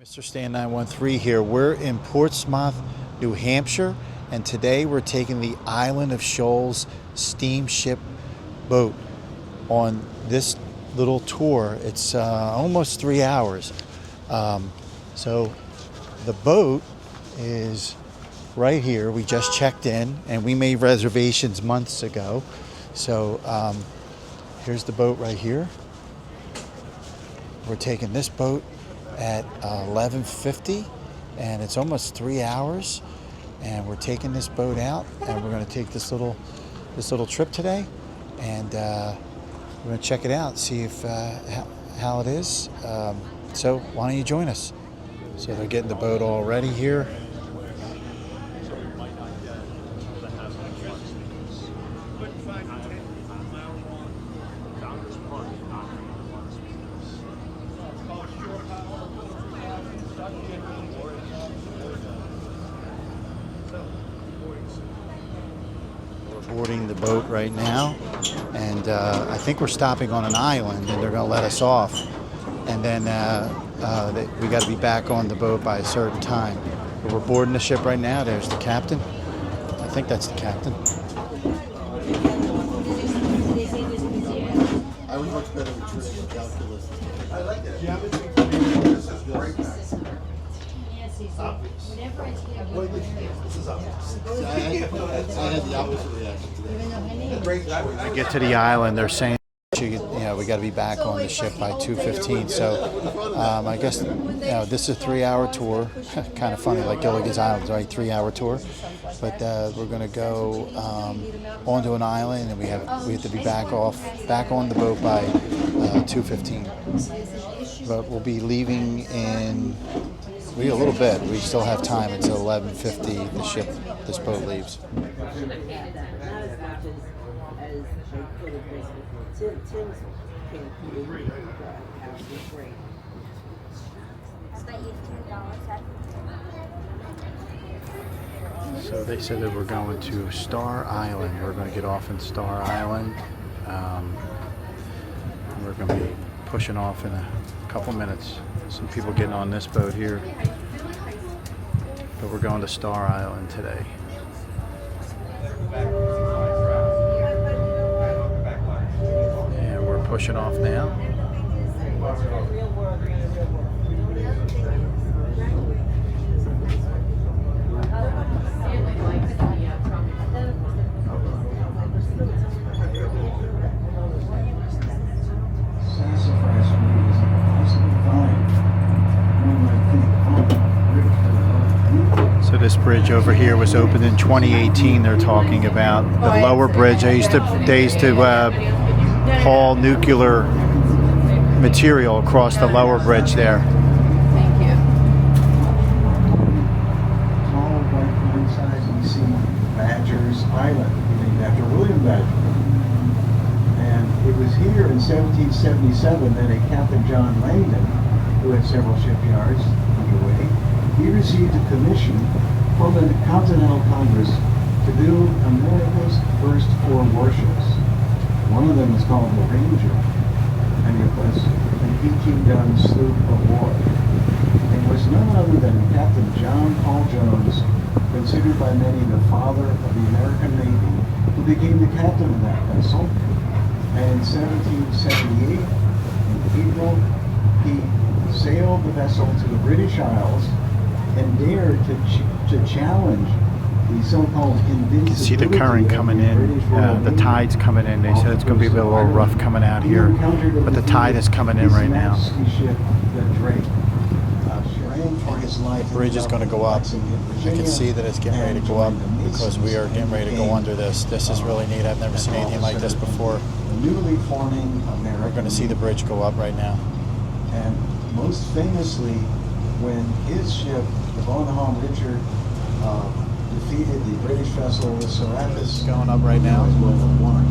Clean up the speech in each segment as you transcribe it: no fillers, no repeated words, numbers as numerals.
Mr. Stan 913 here. We're in Portsmouth, New Hampshire, and today we're taking the Island of Shoals steamship boat on this little tour. It's almost 3 hours. So the boat is right here. We just checked in and we made reservations months ago. So here's the boat right here. We're taking this boat at 11:50 and it's almost 3 hours, and we're taking this boat out and we're going to take this little trip today, and we're going to check it out, see if how it is. So why don't you join us? So they're getting the boat all ready here. Boarding the boat right now, and I think we're stopping on an island and they're going to let us off, and then we got to be back on the boat by a certain time. But we're boarding the ship right now. There's the captain. I think that's the captain. I was much better with traditional calculus. I like that. This is great. I had the opposite reaction today. I get to the island, they're saying, we got to be back on the ship by 2:15. So I guess this is a 3-hour tour. Kind of funny, like Gilligan's Island, right? 3-hour tour. But we're going to go onto an island, and we have to be back on the boat by 2:15. But we'll be leaving in a little bit. We still have time until 11:50. This boat leaves. So they said that we're going to Star Island. We're going to get off in Star Island. We're going to be pushing off in a couple minutes. Some people getting on this boat here. But we're going to Star Island today. And we're pushing off now. So this bridge over here was opened in 2018. They're talking about the lower bridge. They used to haul nuclear material across the lower bridge there. Thank you. Tall white pine sides, we see Badger's Island, named after William Badger. And it was here in 1777 that a Captain John Langdon, who had several shipyards underway, he received a commission from the Continental Congress to build America's first 4 warships. One of them is called the Ranger, and it was an 18-gun sloop of war. It was none other than Captain John Paul Jones, considered by many the father of the American Navy, who became the captain of that vessel. And in 1778, in April, he sailed the vessel to the British Isles and dared to challenge the so-called invincibility. See the current coming in, the tide's coming in. They said it's going to be a little rough coming out here, but the tide is coming in right now. The bridge is going to go up. I can see that it's getting ready to go up because we are getting ready to go under this. This is really neat. I've never seen anything like this before. We're going to see the bridge go up right now. And most famously, when his ship, the Bonhomme Richard, defeated the British vessel, the Serapis, Going up right now. World War I.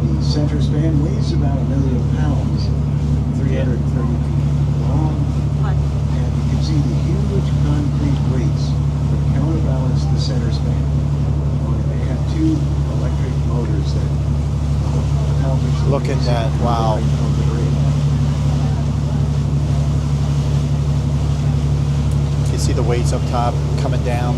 The center span weighs about 1 million pounds, 330 feet long, and you can see the huge concrete weights that counterbalance the center span. They have 2 electric motors that accomplish. Look at that! Wow. see the weights up top coming down.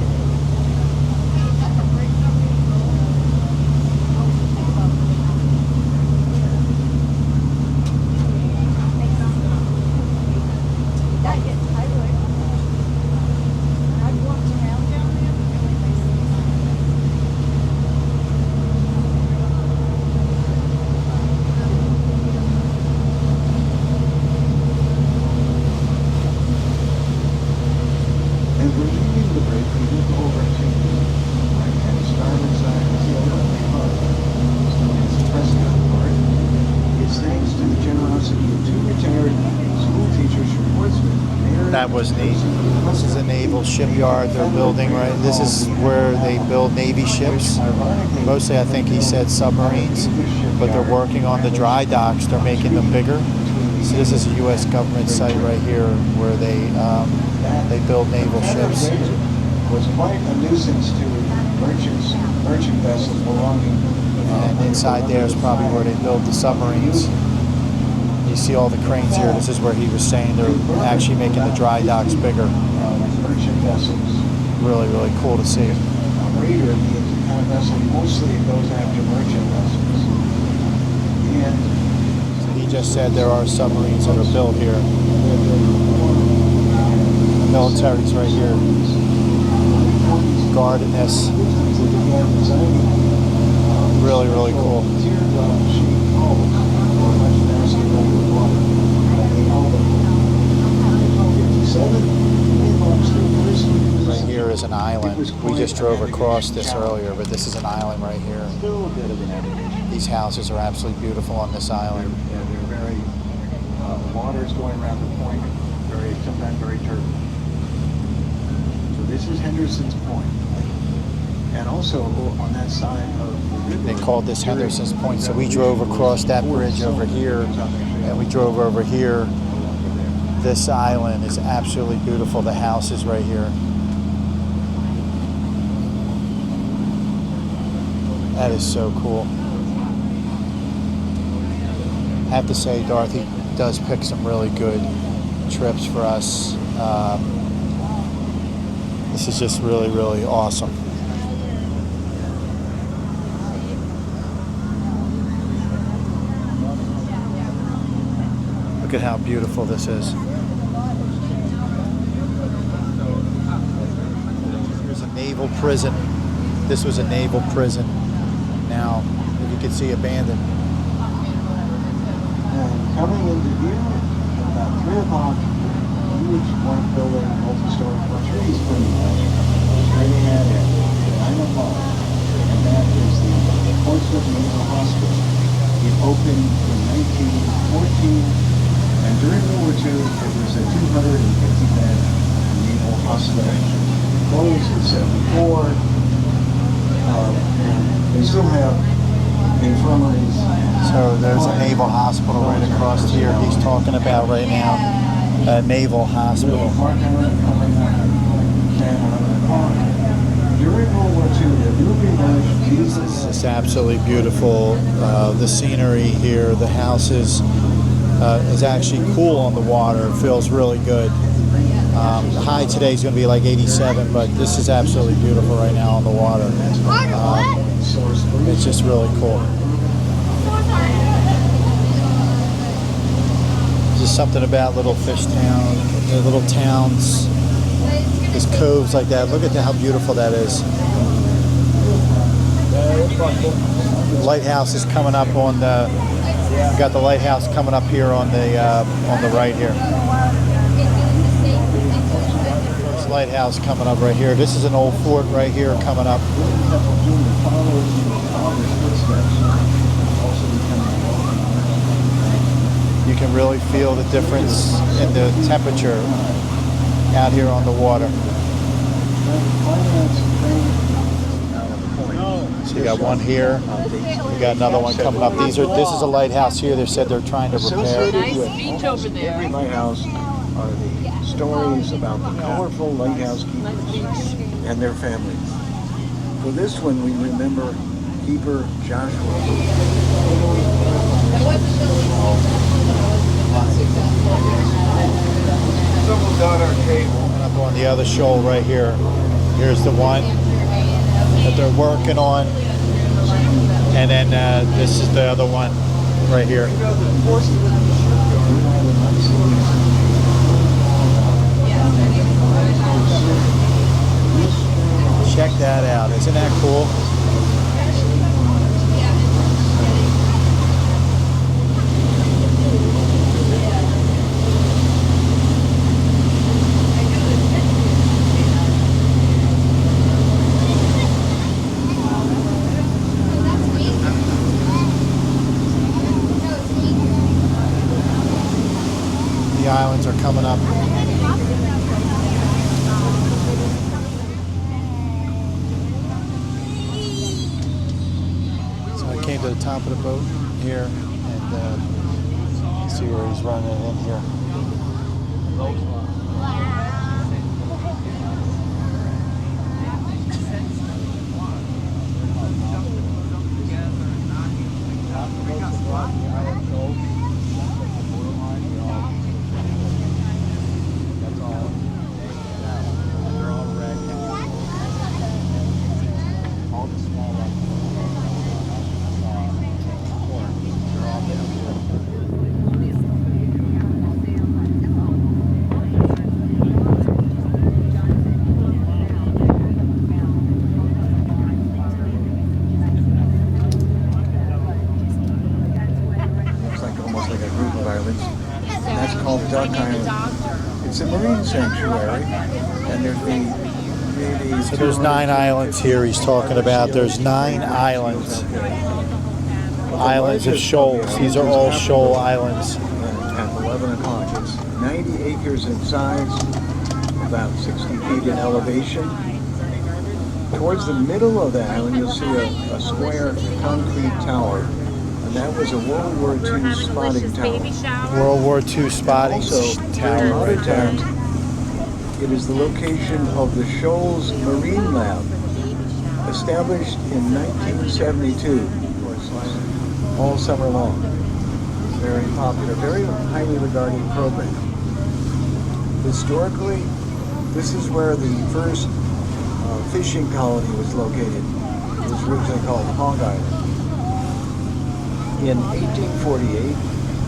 As we're leaving the bridge, we look over to the right-hand starboard side and see a lovely hut. It's known as the Prescott Park. It's thanks to the generosity of two retired school teachers from Portsmouth. Mary That was and neat. Josie This is a naval shipyard they're building, right? This is where they build Navy ships. Mostly, I think he said submarines, but they're working on the dry docks. They're making them bigger. So this is a U.S. government site right here where they build naval ships. Was quite a nuisance to merchant vessels belonging. And inside there is probably where they build the submarines. You see all the cranes here. This is where he was saying they're actually making the dry docks bigger. Merchant vessels. Really, really cool to see. Raider means the kind of vessel mostly it goes after merchant vessels. And He just said there are submarines that are built here. Military's right here, guarding this. Really, really cool. Right here is an island. We just drove across this earlier, but this is an island right here. Still a bit of an aggravation. These houses are absolutely beautiful on this island. Yeah, they're very, the water's going around the point, sometimes very turbulent. So this is Henderson's Point. And also on that side of the river. They called this Henderson's Point, so we drove across that bridge over here, and we drove over here. This island is absolutely beautiful. The house is right here. That is so cool. I have to say, Dorothy does pick some really good trips for us. This is just really, really awesome. Look at how beautiful this is. Here's a naval prison. This was a naval prison. Now, if you can see, abandoned. And coming into view, about 3 o'clock, huge one building, multi-story, trees pretty much, straight ahead at 9 o'clock. And that is the Portsmouth Naval Hospital. It opened in 1914. And during World War II, it was a 250-bed naval hospital. Closed in 74. And they still have infirmaries. So there's a naval hospital right across here he's talking about right now. A naval hospital. During World War II, the newly merged Jesus. It's absolutely beautiful. The scenery here, the houses. Is actually cool on the water. It feels really good. The high today is going to be like 87, but this is absolutely beautiful right now on the water. It's just really cool. Just something about Little Fish Town, the little towns, there's coves like that. Look at how beautiful that is. Lighthouse is coming up on the. Got the lighthouse coming up here on the right here. There's the lighthouse coming up right here. This is an old fort right here coming up. You can really feel the difference in the temperature out here on the water. So you got one here, you got another one coming up. This is a lighthouse here. They said they're trying to repair. Nice beach over there. Every lighthouse are the stories about the colorful lighthouse keepers and their families. For this one, we remember keeper Joshua. Someone got our cable. up on the other shoal right here. Here's the one that they're working on. And then this is the other one right here. Check that out. Isn't that cool? The islands are coming up. So I came to the top of the boat here and see where he's running in here. It's a marine sanctuary, and there's maybe So there's 9 islands here he's talking about. There's 9 islands. Islands of shoals. These are all shoal islands. At 11 o'clock. It's 90 acres in size, about 60 feet in elevation. Towards the middle of the island, you'll see a square concrete tower. And that was a World War II spotting tower. World War II spotting Also, tower right there. It is the location of the Shoals Marine Lab, established in 1972, all summer long. Very popular, very highly regarded program. Historically, this is where the first fishing colony was located. It was originally called Hog Island. In 1848,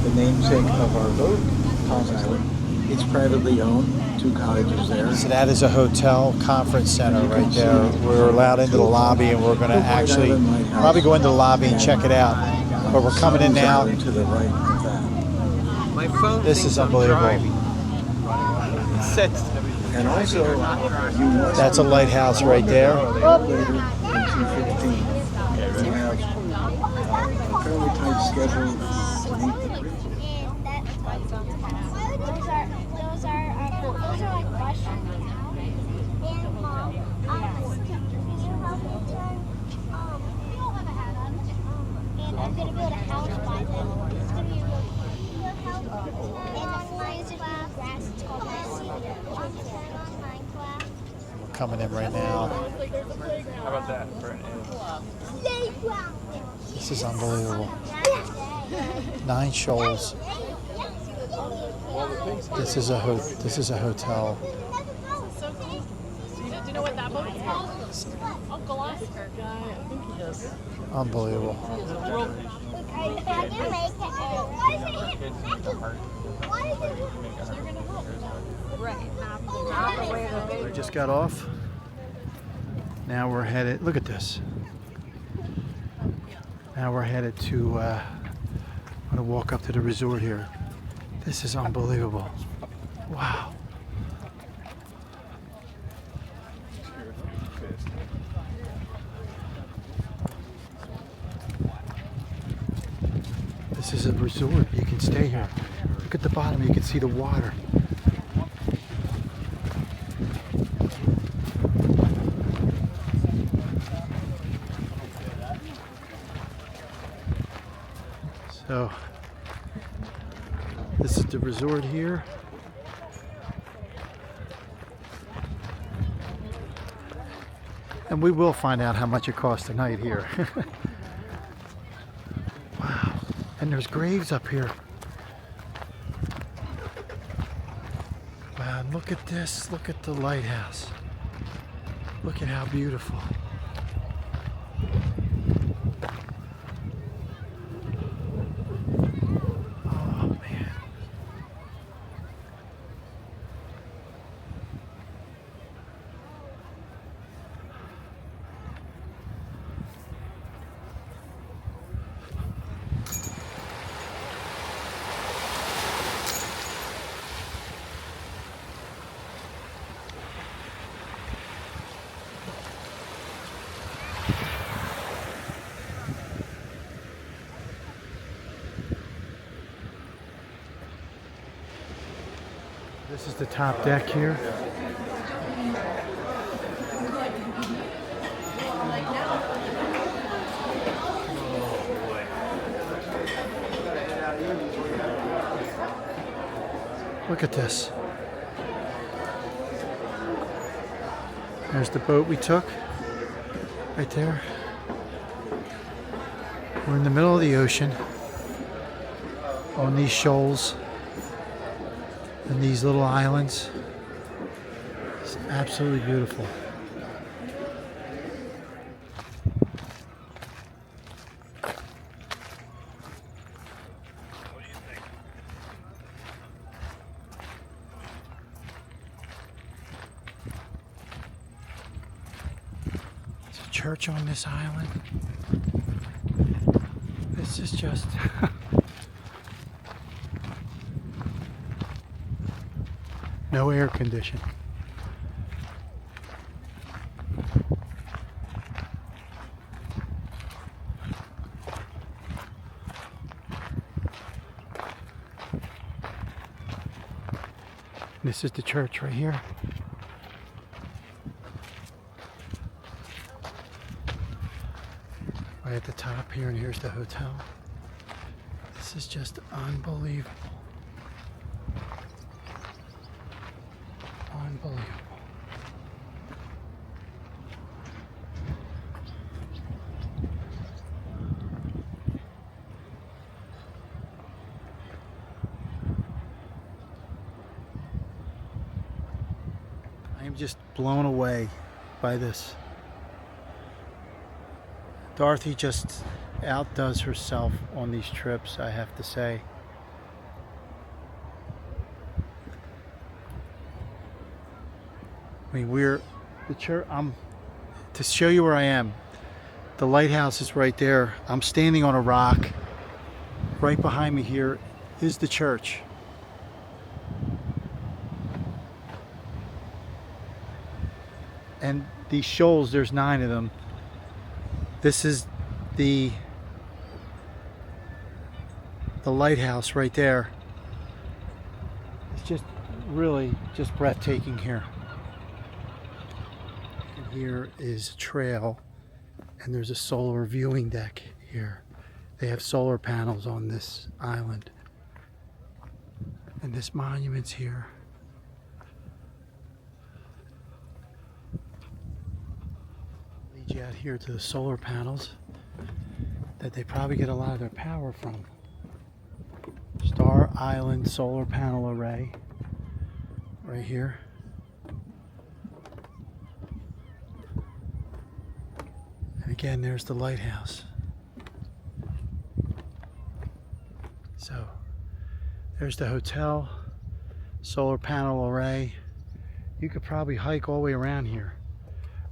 the namesake of our boat, Hog Island, it's privately owned, 2 cottages there. So that is a hotel conference center right there. We're allowed into the lobby, and we're going to actually probably go into the lobby and check it out. But we're coming in now. To the right of that. My phone This is unbelievable. And also, That's a lighthouse right there. later in 215, we have a fairly tight schedule to meet the bridge. Those are like Russian. And Mom, can you help me turn? And I'm gonna build a house by them. It's gonna be really help. And the floor is just grass. It's called Minecraft. We're coming in right now. How about that for an Playground. This is unbelievable. 9 shoals. This is a hotel. Do you know what that boat is called? Uncle Oscar. I think he does. Unbelievable. I just got off. Now we're headed. Look at this. Now we're headed to. I'm gonna walk up to the resort here. This is unbelievable. Wow. This is a resort. You can stay here. Look at the bottom. You can see the water. So this is the resort here. And we will find out how much it costs tonight here. Wow. And there's graves up here. Wow, look. Look at this. Look at the lighthouse. Look at how beautiful. Oh, man. This is the top deck here. Look at this. There's the boat we took right there. We're in the middle of the ocean on these shoals and these little islands. It's absolutely beautiful. There's a church on this island. This is just no air condition. This is the church right here. Right at the top here, and here's the hotel. This is just unbelievable. Unbelievable. I am just blown away by this. Dorothy just outdoes herself on these trips, I have to say. I mean, we're the church. To show you where I am. The lighthouse is right there. I'm standing on a rock. Right behind me here is the church. And these shoals, there's 9 of them. This is the lighthouse right there. It's just really just breathtaking here. And here is a trail, and there's a solar viewing deck here. They have solar panels on this island. And this monument's here. Lead you out here to the solar panels that they probably get a lot of their power from. Star Island solar panel array right here. And again, there's the lighthouse. So there's the hotel, solar panel array. You could probably hike all the way around here,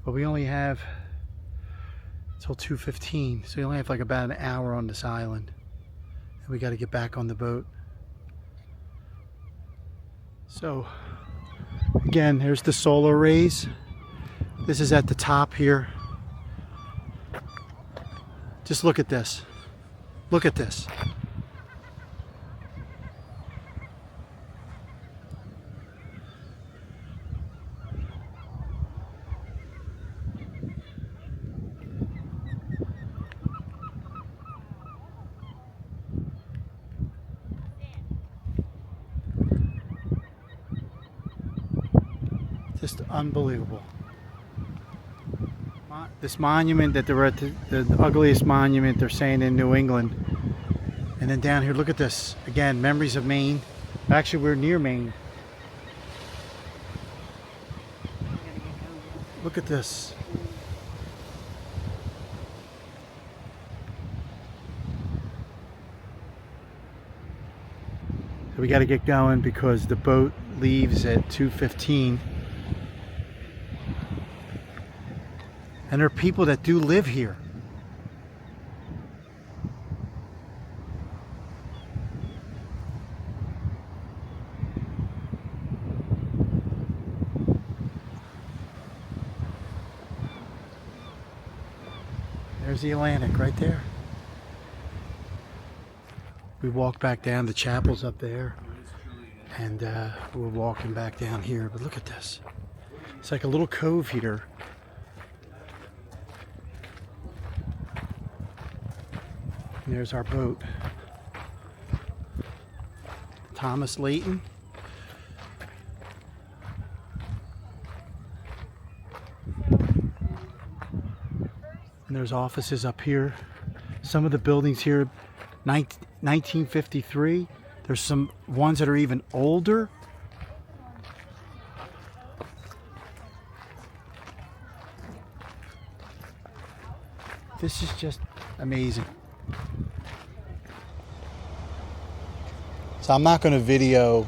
but we only have till 2:15, so we only have like about an hour on this island, and we got to get back on the boat. So again, there's the solar rays. This is at the top here. Just look at this. Look at this. Just unbelievable. This monument that they're at, the ugliest monument they're saying in New England. And then down here, look at this. Again, memories of Maine. Actually, we're near Maine. Look at this. So we got to get going because the boat leaves at 2:15. And there are people that do live here. There's the Atlantic right there. We walk back down, the chapel's up there, and we're walking back down here. But look at this. It's like a little cove here. And there's our boat. Thomas Layton. And there's offices up here. Some of the buildings here, 1953. There's some ones that are even older. This is just amazing. So I'm not going to video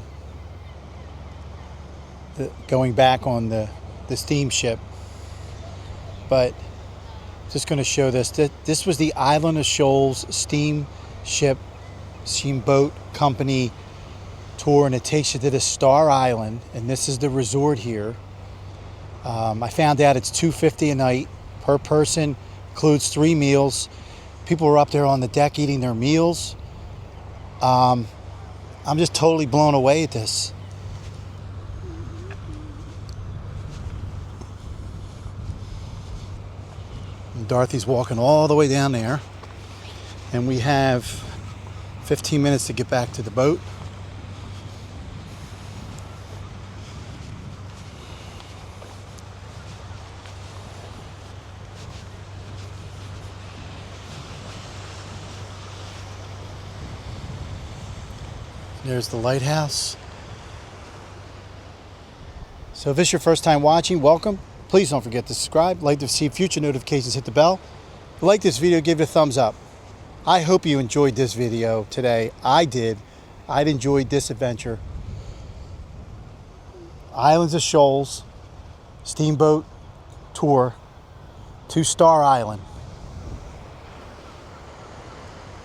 going back on the steamship, but just going to show this. This was the Island of Shoals steamboat company tour, and it takes you to the Star Island, and this is the resort here. I found out it's $250 a night per person, includes 3 meals. People were up there on the deck eating their meals. I'm just totally blown away at this. And Dorothy's walking all the way down there, and we have 15 minutes to get back to the boat. There's the lighthouse. So if this is your first time watching, welcome. Please don't forget to subscribe. Like to see future notifications, hit the bell. If you like this video, give it a thumbs up. I hope you enjoyed this video today. I did. I'd enjoyed this adventure. Islands of Shoals steamboat tour to Star Island.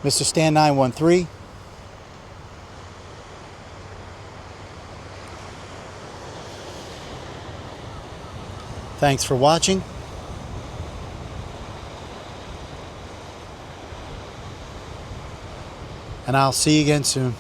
Mr. Stan 913. Thanks for watching. And I'll see you again soon.